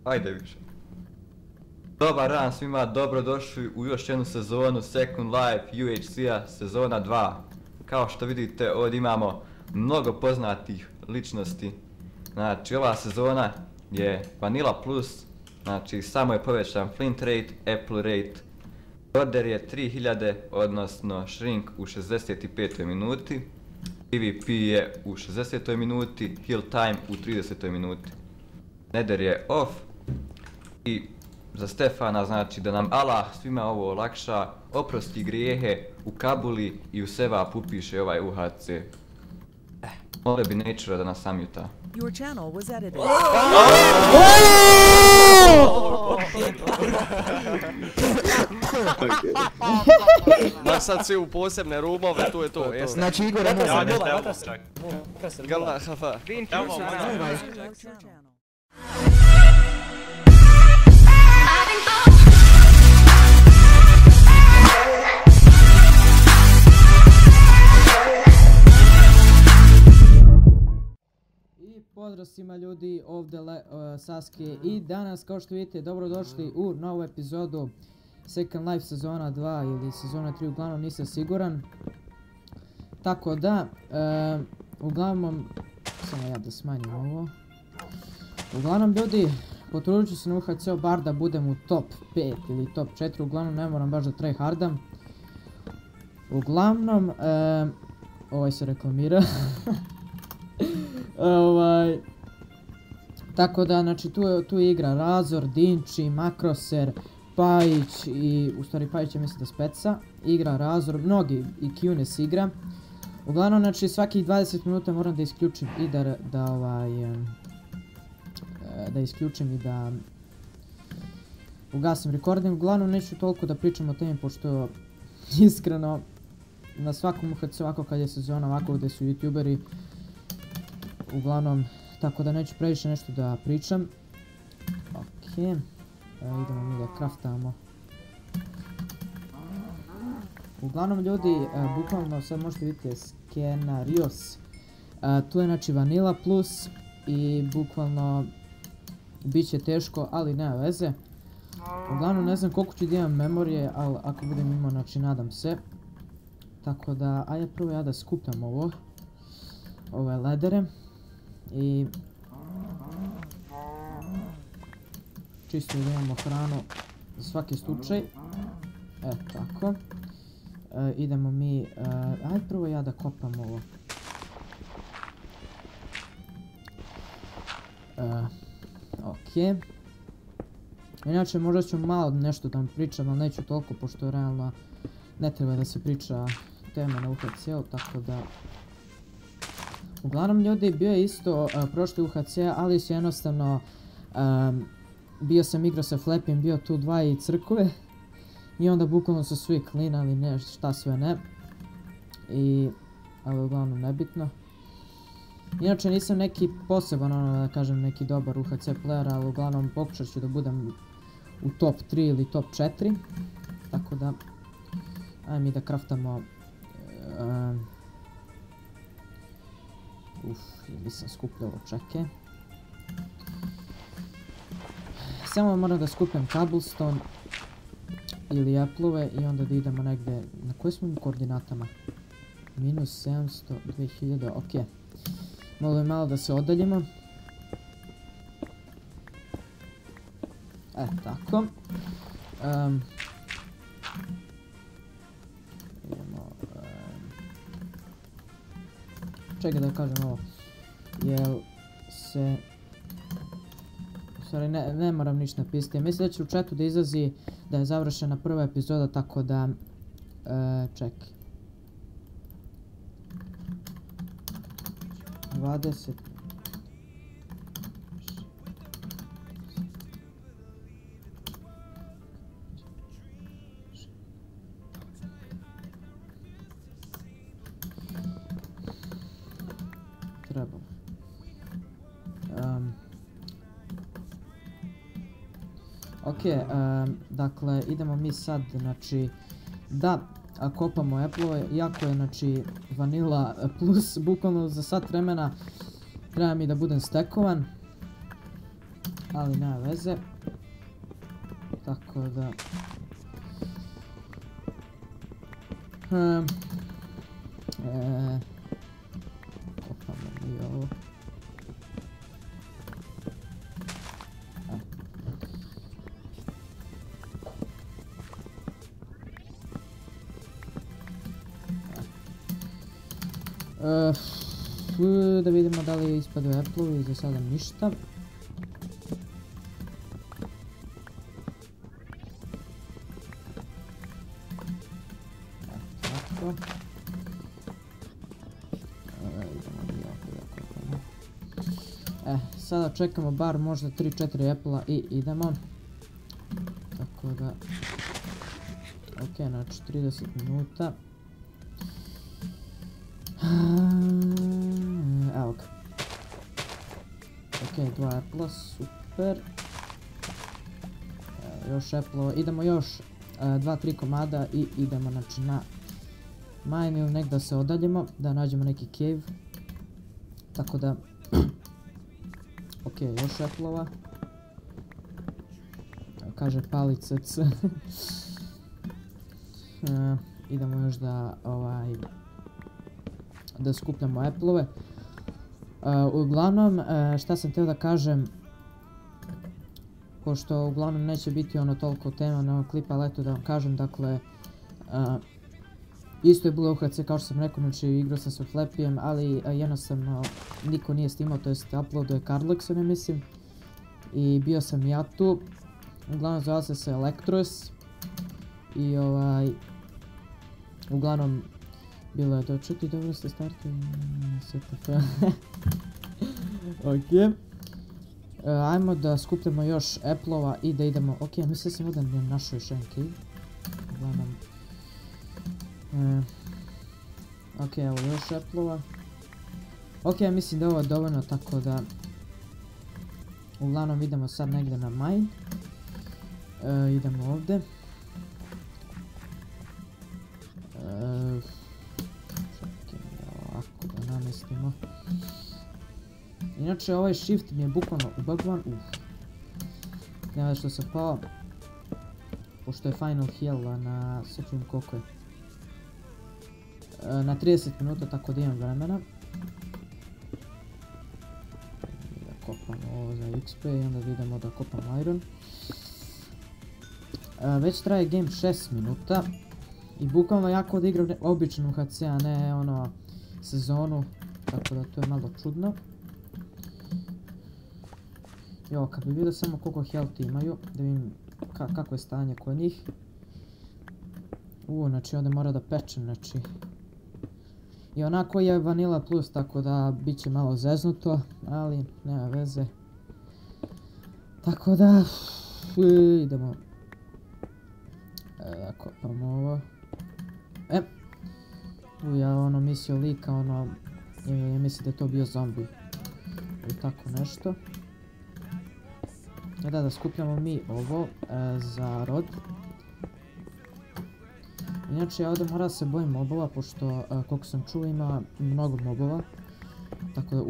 Ajde više. Dobar dan svima, dobrodošli u još jednu sezonu Second Life UHC-a sezona 2. Kao što vidite ovdje imamo mnogo poznatih ličnosti. Znači ova sezona je Vanilla Plus, znači samo je povećan Flint rate, Apple rate. Order je 3000, odnosno Shrink u 65. minuti. PvP je u 60. minuti, Heal time u 30. minuti. Nether je off. I za Stefana znači da nam Allah svima ovo olakša, oprosti grijehe, ukabuli i u sevap upiše ovaj UHC. Mole bi Nature da nas samjuta. Your channel was edited. Ma sad svi u posebne rumove, tu je to, jesno. Znači Igor, ja Gala, hafa. Pozdrav svima ljudi, ovdje Saske i danas kao što vidite dobrodošli u novu epizodu Second Life sezona 2 ili sezona 3, uglavnom nisam siguran. Tako da, uglavnom, samo ja da smanjim ovo. Uglavnom ljudi, potrudit ću se na UHC-u bar da budem u top 5 ili top 4, uglavnom ne moram baš da tryhardam. Uglavnom, ovaj se reklamira. Tako da, znači tu igra Razor, Dinči, Makroser, Pajić i, u stvari Pajić je mislim da speca, igra Razor, mnogi i Kunes igra. Uglavnom, znači svakih 20 minuta moram da isključim i da isključim i da ugasim recording. Uglavnom neću toliko da pričam o temi pošto iskreno na svakom UHC ovako kad je sezona ovako gdje su youtuberi. Uglavnom, tako da neću previše nešto da pričam. Ok, idemo mi da craftamo. Uglavnom ljudi, bukvalno sad možete vidjeti scenarios. Tu je znači Vanilla Plus i bukvalno bit će teško, ali nema veze. Uglavnom ne znam koliko ću da imam memorije, ali ako budem imao, znači nadam se. Tako da, ajde prvo ja da skupljam ove ledere. I čisto da imamo hranu za svaki slučaj. Tako. Idemo mi, ajde prvo ja da kopam ovo. Ok. Inače možda ću malo nešto da vam pričam, ali neću toliko pošto realno ne treba da se priča tema na UHC-u, tako da. Uglavnom ljudi, bio je isto prošli UHC, ali su jednostavno, bio sam igrao sa Flappim, bio tu dva i crkve. I onda bukvalno su svi klinali, ne šta sve ne. I, ali uglavnom nebitno. Inače nisam neki poseban, da kažem, neki dobar UHC player, ali uglavnom pokušat ću da budem u top 3 ili top 4. Tako da, ajde mi da craftamo. Nisam skupljao čeke. Samo moram da skupljam cobblestone ili Apple-ove i onda da idemo negdje. Na koje smo mi koordinatama? Minus 700, 2000, ok. Malo da se odaljimo. Tako. Čekaj da kažem ovo, jel se, u stvari ne moram ništa napisati, mislim da će u chatu da izlazi da je završena prva epizoda, tako da, čekaj, 20, ok, dakle idemo mi sad, znači, da kopamo Apple-ove, iako je, znači, Vanilla Plus, bukvalno za sat vremena treba mi da budem stekovan. ali nema veze. Tako da... Kopamo i ovo. Da vidimo da li ispadaju Apple-ovi, za sada ništa. Tako. Sada čekamo bar možda 3-4 Apple-a i idemo. Tako da... Ok, znači 30 minuta. Evo ga. Ok, 2 Apple-a, super. Još Apple-ova, idemo još 2-3 komada i idemo znači na mine ili nek da se odaljimo, da nađemo neki cave. Tako da... Ok, još Apple-ova. Kaže palicec. Idemo još da da skupljamo Apple-ove. Uglavnom, šta sam htio da kažem, pošto uglavnom neće biti ono toliko tema na ovom klipu, ali eto da vam kažem, dakle, isto je bilo UHC kao što sam rekao, znači igrao sam sa Flappyjem, ali jednostavno niko nije snimao, to jest uploaduje Carlexon, ne mislim, i bio sam ja tu, uglavnom zvao se Electros, i uglavnom, bilo je to čuti, dobro ste startili, STF. Ok. Ajmo da skupljamo još Apple-ova i da idemo, ok, mislio sam da ne našao još jedan cave. Uglavnom. Ok, evo još Apple-ova. Ok, mislim da ovo je dovoljno, tako da... Uglavnom idemo sad negdje na mine. Idemo ovdje. Ovako da namestimo. Inače ovaj shift mi je bukvalno ubagovan. Nema što se pao. Pošto je final heal na... Sad čujem koliko je. Na 30 minuta, tako da imam vremena. Da kopamo ovo za XP i onda vidimo da kopamo iron. Već traje game 6 minuta. I bukvalno jako da igram običnu UHC, a ne ono sezonu. Tako da to je malo čudno. Jo, kad bi vidio samo koliko health imaju, da vidim kako je stanje kod njih. Znači ovdje mora da pečem, znači. I onako je Vanilla Plus, tako da bit će malo zeznuto, ali nema veze. Tako da, idemo. Da kopamo ovo. Ja ono mislio lika, ono, ja mislim da je to bio zombi. Ili tako nešto. Da skupljamo mi ovo za rod. Inače ja ovdje mora da se bojim mobova, pošto koliko sam čuo ima mnogo mobova. Tako da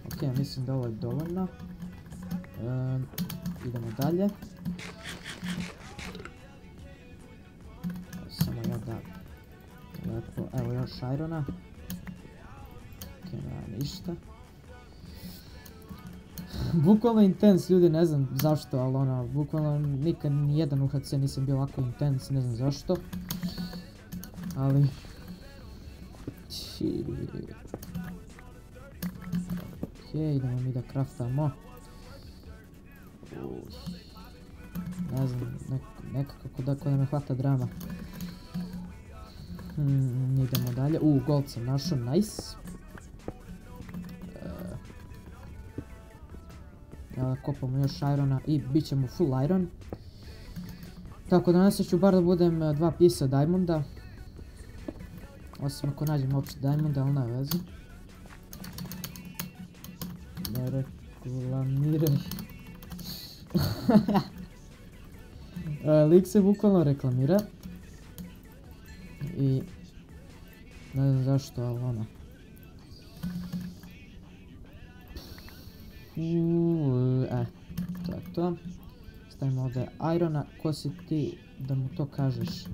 ok, mislim da ovo je dovoljno. Idemo dalje. Samo ja da... Lepo, evo još irona. Ok, nema ništa. Bukvalno intense, ljudi, ne znam zašto, ali ono, bukvalno nikad nijedan UHC nisam bio ovako intense, ne znam zašto. Ali... Ok, idemo mi da craftamo. Ne znam, nekako da me hvata drama. Idemo dalje, gold sam našao, nice. Kopamo još irona i bit ćemo full iron. Tako da danas ću bar da budem 2 pisa diamonda. Osim ako nađem uopšte diamonda, ali nema veze. Ne reklamiraj. Lik se bukvalno reklamira. I... ne znam zašto, ali ono. To je to. Stavimo ovdje Irona. Ko si ti da mu to kažeš?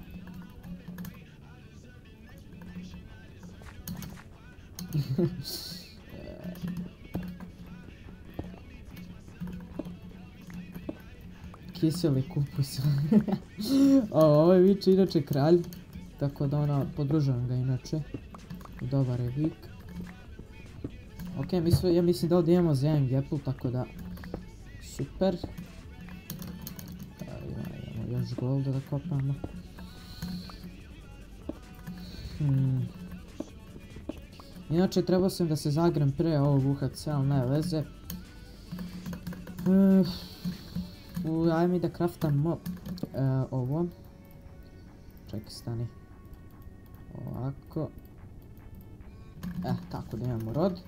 Kiseli kupus. Ovo je viče inače kralj. Tako da podržavam ga inače. Dobar je vik. Ok, ja mislim da ovdje imamo za jedan gapple, tako da... Super. Imamo još golda da kopamo. Inače, trebao sam da se zagrem pre ovog UHC, ali ne veze. Ajde mi da kraftamo ovo. Čekaj, stani. Ovako. Tako da imamo rod.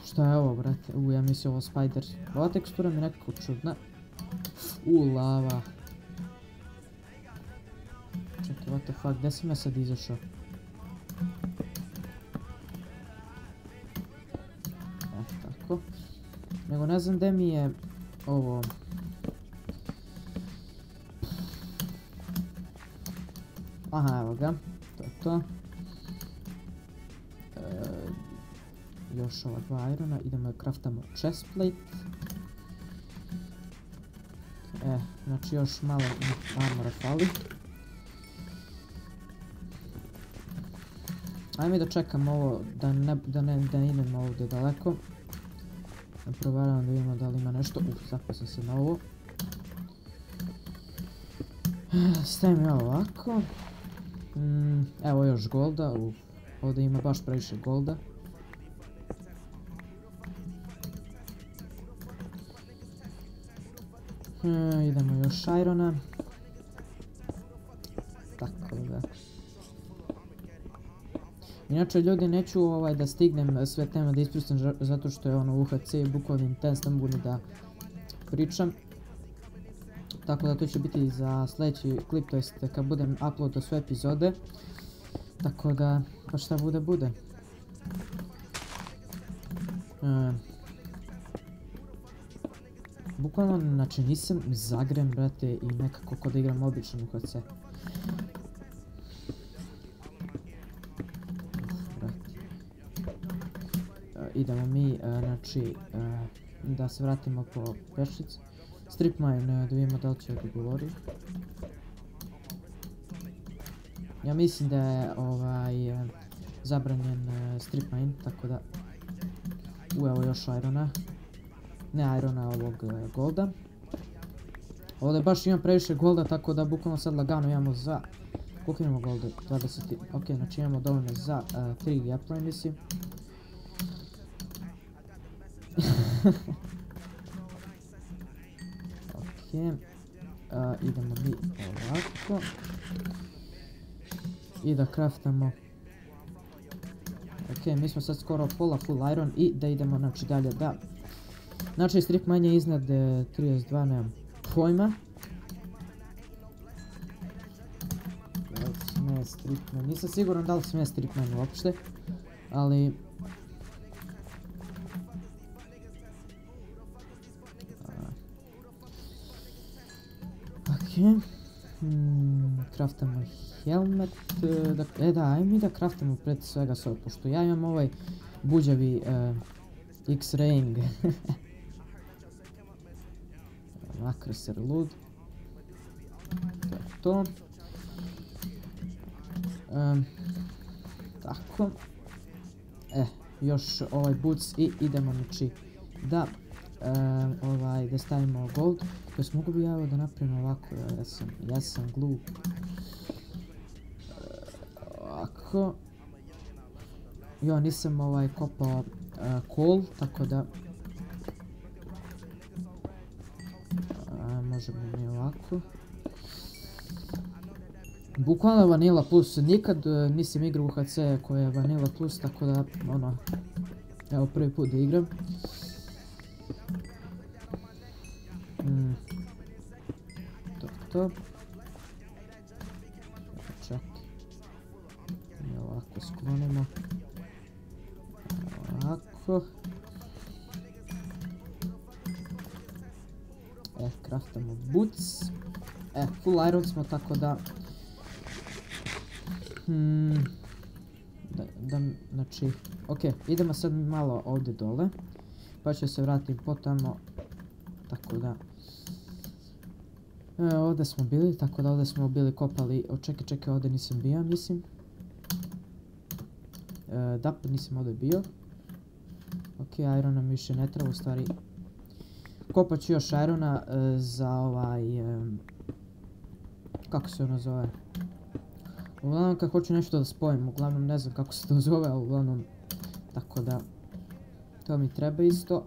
Šta je ovo, brate? Ja mislim ovo spider. Ova tekstura mi je nekako čudna. Lava. Čekaj, what the fuck, gdje sam ja sad izašao? Tako. Nego ne znam gdje mi je ovo... Aha, evo ga. To je to. Još ova 2 irona. Idemo da kraftamo chestplate. Znači još malo armora fali. Ajme da čekam ovo, da ne idemo ovdje daleko. Provaravam da vidimo da li ima nešto. Zapao sam se na ovo. Stavim ja ovako. Evo još golda. Ovdje ima baš previše golda. Idemo još irona. Tako da. Inače ljudi, neću da stignem sve teme da ispristam zato što je UHC bukvalno intens, ne mogu ni da pričam. Tako da to će biti za sljedeći klip, to jest kad budem uploadao sve epizode. Tako da, pa šta bude, bude. Bukvalno, znači nisam zagrem, brate, i nekako ko da igram običan UHC. Idemo mi, znači, da se vratimo po pešicu. Strip mine, da vidimo da li će odgovori. Ja mislim da je zabranjen strip mine, tako da... Evo još irona. Ne irona, ovog golda. Ovdje baš imam previše golda, tako da bukvalno sad lagano imamo za... Koliko imamo golda? 20. Ok, znači imamo dovoljno za 3 gapple, mislim. Ok. Idemo mi ovako. I da craftamo. Ok, mi smo sad skoro pola full iron i da idemo znači dalje da... Znači strip mine je iznad 32, nemam pojma. Da li smije strip mine, nisam siguran da li smije strip mine uopšte. Ali... Ok. Craftamo helmet. Ajme mi da craftamo pred svega sve, pošto ja imam ovaj buđavi X-Raying. Makreser lud. To je to. Tako. Još ovaj boots i idemo znači da da stavimo gold. To mogu bi ja da napravim ovako, ja sam glup. Ovako. Jo, nisam kopao coal, tako da... Možemo mi ovako. Bukvalno Vanilla Plus, nikad nisam igrao UHC koja je Vanilla Plus, tako da, evo prvi put da igram. To. Čak. Mi ovako sklonimo. Ovako. craftamo boots. Full iron smo, tako da... Znači, okej, idemo sad malo ovdje dole. Pa ću se vratim po tamo. Tako da... ovdje smo bili, tako da ovdje smo bili kopali... Čekaj, ovdje nisam bio, mislim. Da, nisam ovdje bio. Okej, irona mi više ne treba, u stvari... Kopat ću još irona za ovaj... kako se ono zove? Uglavnom kad hoću nešto da spojim, uglavnom ne znam kako se to zove, ali uglavnom... Tako da... To mi treba isto.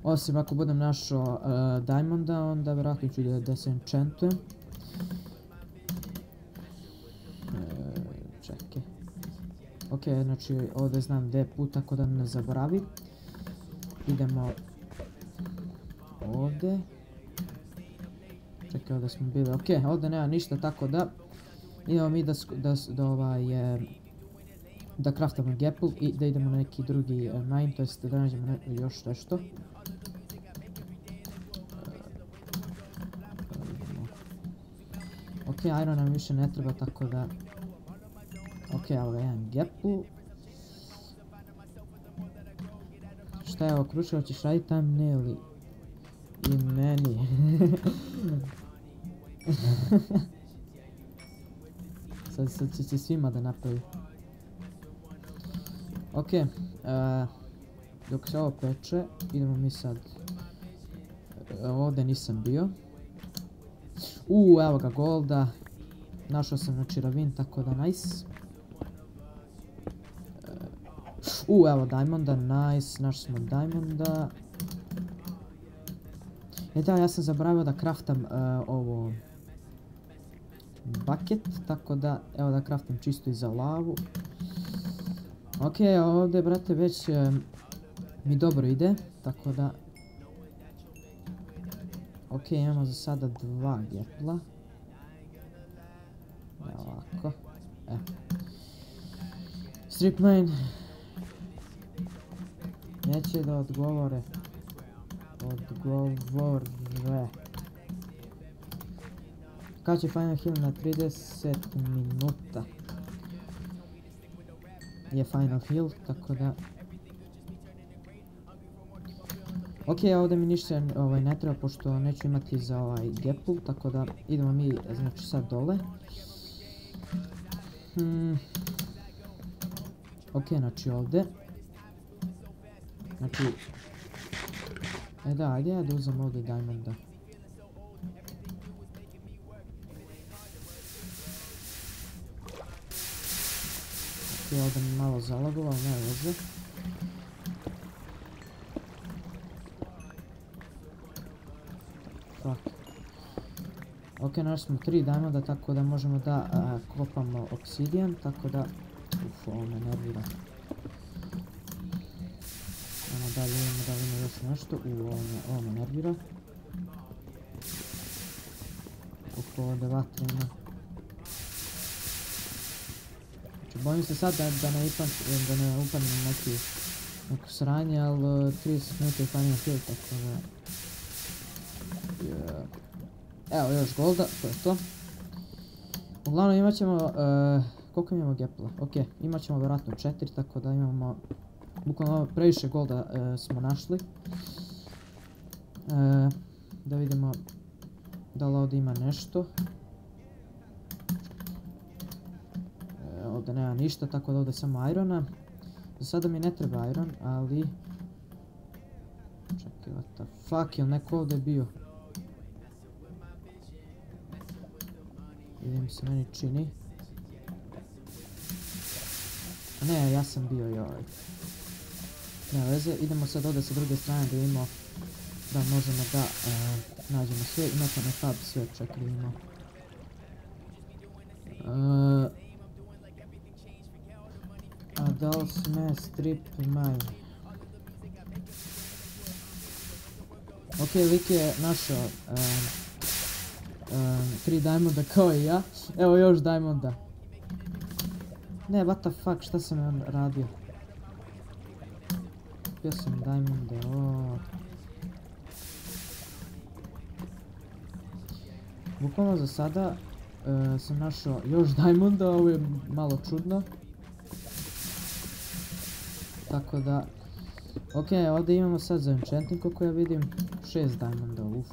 Osim ako budem našao diamonda, onda vjerojatno ću da se enchantujem. Čekaj. Okej, znači ovdje znam gdje je put, tako da ne zaboravim. Idemo... ovdje. Čekaj, ovdje smo bili. Okej, ovdje nema ništa, tako da... idemo mi da craftamo gapple i da idemo na neki drugi mine, to jest da nađemo još nešto. Okej, iron nam više ne treba, tako da... Okej, ovo je jedan gapple. Šta je ovo, Kruševo, ćeš raditi thumbnail i meni? Sad će svima da napravi. Okej, dok se ovo peče, idemo mi sad... ovdje nisam bio. Evo ga golda. Našao sam znači ravin, tako da nice. Evo diamonda, nice, našli smo diamonda. Da, ja sam zaboravio da craftam ovo... bucket, tako da, evo da craftam čisto i za lavu. Okej, ovdje, brate, već mi dobro ide, tako da... Okej, imamo za sada 2 gepla. Ovako, strip mine. Neće da odgovore. Kad će final heal na 30 minuta. Je final heal, tako da... Okej, ovdje mi ništa ne treba, pošto neću imati za ovaj gapple, tako da idemo mi, znači, sad dole. Okej, znači ovdje. Znači... da, ajde ja da uzem ovdje diamonda. Okej, ovdje mi malo zalagovao, ne veze. Ok, našli smo 3 diamonda, tako da možemo da kopamo obsidian, tako da... ovo me nervira. Ajmo dalje, imamo još nešto. Ovo me nervira. Ovdje vatra ima. Znači, bojim se sad da ne upadnem neko sranje, ali 30 minuta je final kill, tako da... Evo još golda, to je to. Uglavnom imat ćemo... koliko imamo gapla? Ok, imat ćemo vjerojatno 4, tako da imamo... bukvalno previše golda smo našli. Da vidimo da li ovdje ima nešto. Ovdje nema ništa, tako da ovdje samo irona. Za sada mi ne treba iron, ali... čekaj, what the fuck, jel neko ovdje bio? Vidim se, meni čini. Ne, ja sam bio joj. Ne veze, idemo sad ovdje sa druge strane da vidimo da možemo da nađemo sve. Imate na tab sve, čekaj da vidimo. A da li sme strip mine? Ok, lik je našao 3 diamonda kao i ja. Evo još diamonda. Ne, what the fuck, šta sam ja radio? Kupio sam diamonde, Bukvalno za sada sam našao još diamonda, ovo je malo čudno. Tako da... Ok, ovdje imamo sad za enchanting koliko ja vidim 6 diamonda, uff.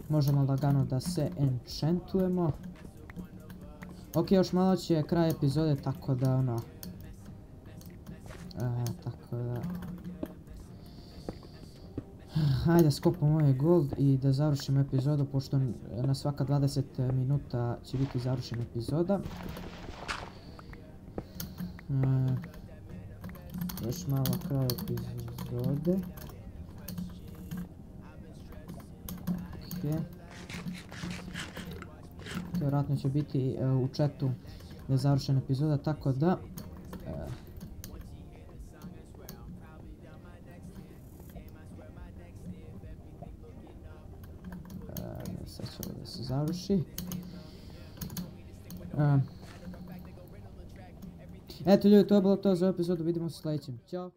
Možemo lagano da se enchantujemo. Ok, još malo će kraj epizode, tako da ono... tako da... Hajde skopamo ovaj gold i da završimo epizodu, pošto na svaka 20 minuta će biti završena epizoda. Još malo kraj epizode. Ok. Vjerojatno će biti u chatu da je završena epizoda, tako da... sad će ovo da se završi. Eto ljudi, to je bilo to za ovu epizodu, vidimo se u sljedećem. Ćao!